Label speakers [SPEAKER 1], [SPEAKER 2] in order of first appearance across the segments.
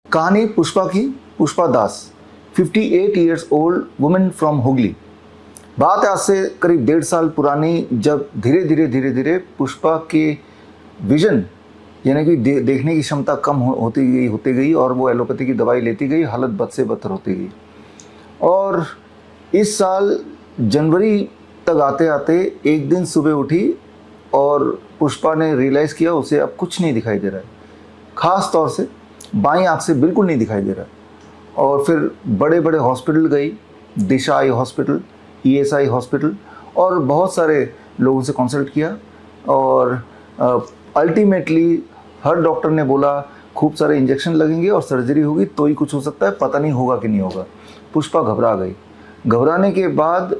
[SPEAKER 1] कहानी पुष्पा की। पुष्पा दास 58 years old women from Hooghly. बात है आज से करीब 1.5 साल पुरानी, जब धीरे धीरे पुष्पा के विजन यानी कि देखने की क्षमता कम होती गई और वो एलोपैथी की दवाई लेती गई, हालत बद से बदतर होती गई। और इस साल जनवरी तक आते आते एक दिन सुबह उठी और पुष्पा ने रियलाइज़ किया उसे अब कुछ नहीं दिखाई दे रहा है, ख़ास तौर से बाईं आँख से बिल्कुल नहीं दिखाई दे रहा है। और फिर बड़े बड़े हॉस्पिटल गई, दिशा आई हॉस्पिटल, ESI हॉस्पिटल, और बहुत सारे लोगों से कंसल्ट किया। और अल्टीमेटली हर डॉक्टर ने बोला खूब सारे इंजेक्शन लगेंगे और सर्जरी होगी तो ही कुछ हो सकता है, पता नहीं होगा कि नहीं होगा। पुष्पा घबरा गई। घबराने के बाद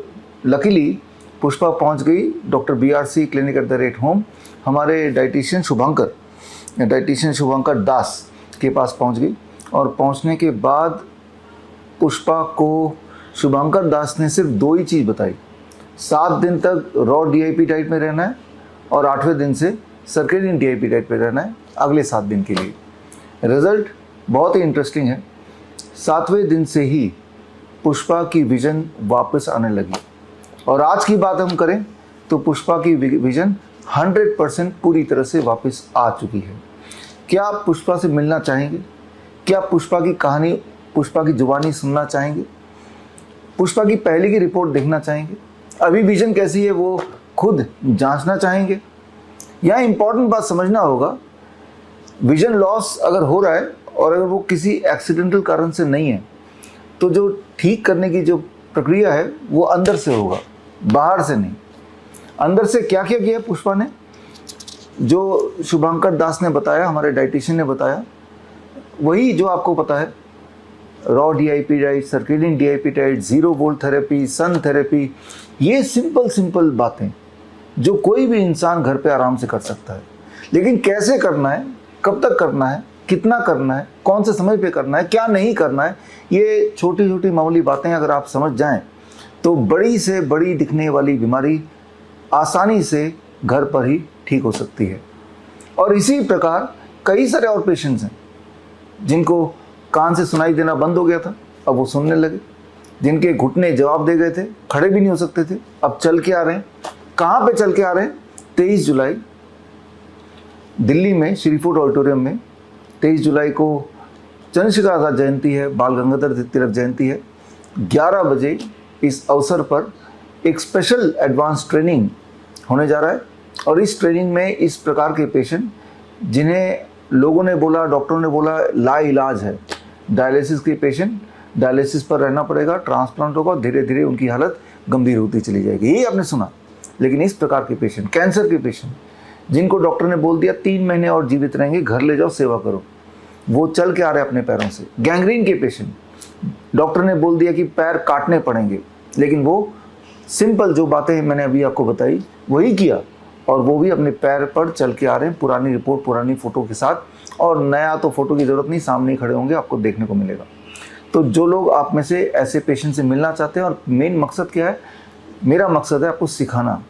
[SPEAKER 1] लकीली पुष्पा पहुंच गई doctor BRC clinic at the rate home, हमारे डाइटिशियन शुभंकर दास के पास पहुंच गई। और पहुंचने के बाद पुष्पा को शुभंकर दास ने सिर्फ 2 ही चीज़ बताई। 7 दिन तक रॉ DIP डाइट में रहना है और 8वें दिन से सर्केडियन DIP डाइट पे रहना है अगले 7 दिन के लिए। रिजल्ट बहुत ही इंटरेस्टिंग है। 7वें दिन से ही पुष्पा की विजन वापस आने लगी। और आज की बात हम करें तो पुष्पा की विजन 100% पूरी तरह से वापस आ चुकी है। क्या आप पुष्पा से मिलना चाहेंगे? क्या पुष्पा की कहानी, पुष्पा की जुबानी सुनना चाहेंगे? पुष्पा की पहले की रिपोर्ट देखना चाहेंगे? अभी विजन कैसी है वो खुद जांचना चाहेंगे? यहाँ इंपॉर्टेंट बात समझना होगा, विजन लॉस अगर हो रहा है और अगर वो किसी एक्सीडेंटल कारण से नहीं है तो जो ठीक करने की जो प्रक्रिया है वो अंदर से होगा, बाहर से नहीं। अंदर से क्या क्या किया पुष्पा ने, जो शुभंकर दास ने बताया, हमारे डाइटिशियन ने बताया, वही जो आपको पता है। Raw DIP diet, circadian DIP diet, 0 volt therapy, sun therapy, ये सिंपल बातें जो कोई भी इंसान घर पे आराम से कर सकता है। लेकिन कैसे करना है, कब तक करना है, कितना करना है, कौन से समय पे करना है, क्या नहीं करना है, ये छोटी छोटी मामूली बातें अगर आप समझ जाएं तो बड़ी से बड़ी दिखने वाली बीमारी आसानी से घर पर ही ठीक हो सकती है। और इसी प्रकार कई सारे और पेशेंट्स हैं जिनको कान से सुनाई देना बंद हो गया था, अब वो सुनने लगे। जिनके घुटने जवाब दे गए थे, खड़े भी नहीं हो सकते थे, अब चल के आ रहे हैं। कहाँ पे चल के आ रहे हैं? 23 जुलाई दिल्ली में श्रीफूड ऑडिटोरियम में 23 जुलाई को चंद्रशेखर आज़ाद जयंती है, बाल गंगाधर तिलक जयंती है। 11 बजे इस अवसर पर एक स्पेशल एडवांस ट्रेनिंग होने जा रहा है। और इस ट्रेनिंग में इस प्रकार के पेशेंट जिन्हें लोगों ने बोला, डॉक्टरों ने बोला लाइलाज है, डायलिसिस के पेशेंट, डायलिसिस पर रहना पड़ेगा, ट्रांसप्लांट होगा, धीरे धीरे उनकी हालत गंभीर होती चली जाएगी, यही आपने सुना। लेकिन इस प्रकार के पेशेंट, कैंसर के पेशेंट जिनको डॉक्टर ने बोल दिया 3 महीने और जीवित रहेंगे, घर ले जाओ सेवा करो, वो चल के आ रहे हैं अपने पैरों से। गैंग्रीन के पेशेंट, डॉक्टर ने बोल दिया कि पैर काटने पड़ेंगे, लेकिन वो सिंपल जो बातें मैंने अभी आपको बताई वही किया और वो भी अपने पैर पर चल के आ रहे हैं, पुरानी रिपोर्ट, पुरानी फ़ोटो के साथ। और नया तो फ़ोटो की ज़रूरत नहीं, सामने ही खड़े होंगे, आपको देखने को मिलेगा। तो जो लोग आप में से ऐसे पेशेंट से मिलना चाहते हैं, और मेन मकसद क्या है, मेरा मकसद है आपको सिखाना,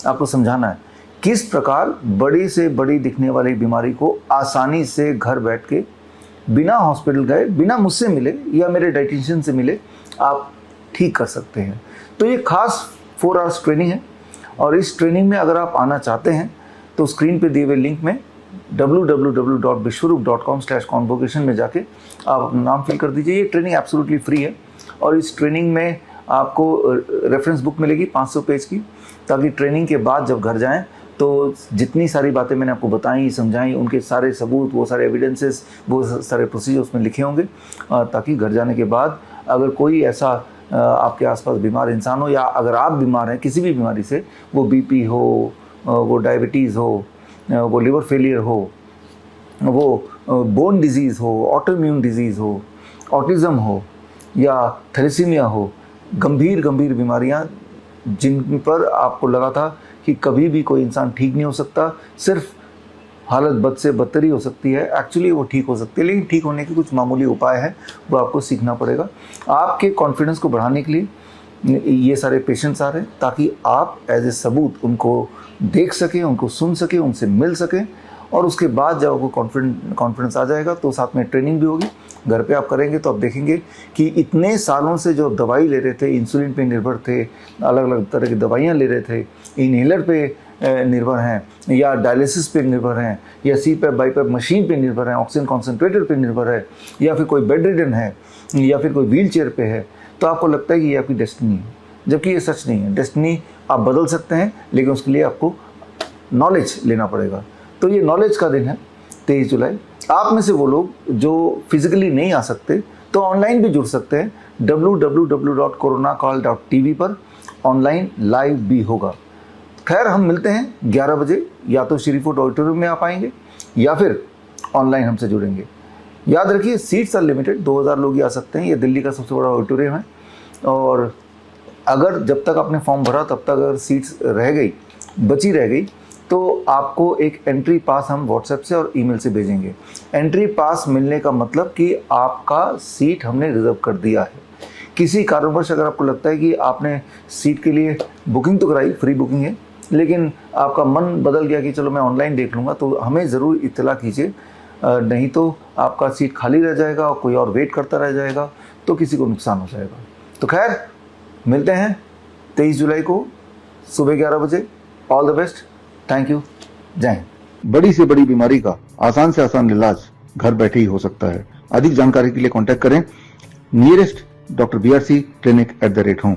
[SPEAKER 1] आपको समझाना है किस प्रकार बड़ी से बड़ी दिखने वाली बीमारी को आसानी से घर बैठ के बिना हॉस्पिटल गए, बिना मुझसे मिले या मेरे डाइटिशियन से मिले, आप ठीक कर सकते हैं। तो ये खास 4 आवर्स ट्रेनिंग है। और इस ट्रेनिंग में अगर आप आना चाहते हैं तो स्क्रीन पे दिए हुए लिंक में www.vishwaroop.com/convocation में जाके आप अपना नाम फिल कर दीजिए। ये ट्रेनिंग एब्सोल्युटली फ्री है और इस ट्रेनिंग में आपको रेफरेंस बुक मिलेगी 500 पेज की, ताकि ट्रेनिंग के बाद जब घर जाएं तो जितनी सारी बातें मैंने आपको बताई, समझाई, उनके सारे सबूत, वो सारे एविडेंसेस, वो सारे प्रोसीजर उसमें लिखे होंगे, ताकि घर जाने के बाद अगर कोई ऐसा आपके आसपास बीमार इंसान हो, या अगर आप बीमार हैं किसी भी बीमारी से, वो BP हो, वो डायबिटीज़ हो, वो लिवर फेलियर हो, वो बोन डिजीज़ हो, ऑटोइम्यून डिजीज़ हो, ऑटिज़म हो या थैलेसीमिया हो, गंभीर बीमारियां जिन पर आपको लगा था कि कभी भी कोई इंसान ठीक नहीं हो सकता, सिर्फ हालत बद से बदतर ही हो सकती है, एक्चुअली वो ठीक हो सकती है। लेकिन ठीक होने के कुछ मामूली उपाय हैं, वो आपको सीखना पड़ेगा। आपके कॉन्फिडेंस को बढ़ाने के लिए ये सारे पेशेंट्स आ रहे हैं, ताकि आप एज ए सबूत उनको देख सकें, उनको सुन सकें, उनसे मिल सकें और उसके बाद जब आपको कॉन्फिडेंस आ जाएगा तो साथ में ट्रेनिंग भी होगी, घर पे आप करेंगे तो आप देखेंगे कि इतने सालों से जो दवाई ले रहे थे, इंसुलिन पे निर्भर थे, अलग अलग तरह की दवाइयाँ ले रहे थे, इनहेलर पे निर्भर हैं या डायलिसिस पे निर्भर हैं या सीपैप बाईपैप मशीन पे निर्भर हैं, ऑक्सीजन कॉन्सेंट्रेटर पे निर्भर है या फिर कोई बेड रिडन है या फिर कोई व्हील चेयर पे है, तो आपको लगता है कि ये आपकी डेस्टिनी है, जबकि ये सच नहीं है। डेस्टिनी आप बदल सकते हैं, लेकिन उसके लिए आपको नॉलेज लेना पड़ेगा। तो ये नॉलेज का दिन है 23 जुलाई। आप में से वो लोग जो फिजिकली नहीं आ सकते तो ऑनलाइन भी जुड़ सकते हैं, www.coronacall.tv पर ऑनलाइन लाइव भी होगा। खैर, हम मिलते हैं 11 बजे, या तो श्री फूड ऑडिटोरियम में आप आएंगे या फिर ऑनलाइन हमसे जुड़ेंगे। याद रखिए, सीट्स आर लिमिटेड, 2000 लोग ही आ सकते हैं। ये दिल्ली का सबसे बड़ा ऑडिटोरियम है और अगर जब तक आपने फॉर्म भरा तब तक अगर सीट्स रह गई, बची रह गई, तो आपको एक एंट्री पास हम व्हाट्सएप से और ईमेल से भेजेंगे। एंट्री पास मिलने का मतलब कि आपका सीट हमने रिजर्व कर दिया है। किसी कारणवश अगर आपको लगता है कि आपने सीट के लिए बुकिंग तो कराई, फ्री बुकिंग है, लेकिन आपका मन बदल गया कि चलो मैं ऑनलाइन देख लूँगा, तो हमें ज़रूर इत्तला कीजिए, नहीं तो आपका सीट खाली रह जाएगा और कोई और वेट करता रह जाएगा, तो किसी को नुकसान हो जाएगा। तो खैर, मिलते हैं 23 जुलाई को सुबह 11 बजे। All the best, thank you, जय हिंद। बड़ी से बड़ी बीमारी का आसान से आसान इलाज घर बैठे ही हो सकता है। अधिक जानकारी के लिए कांटेक्ट करें nearest doctor BRC clinic @home।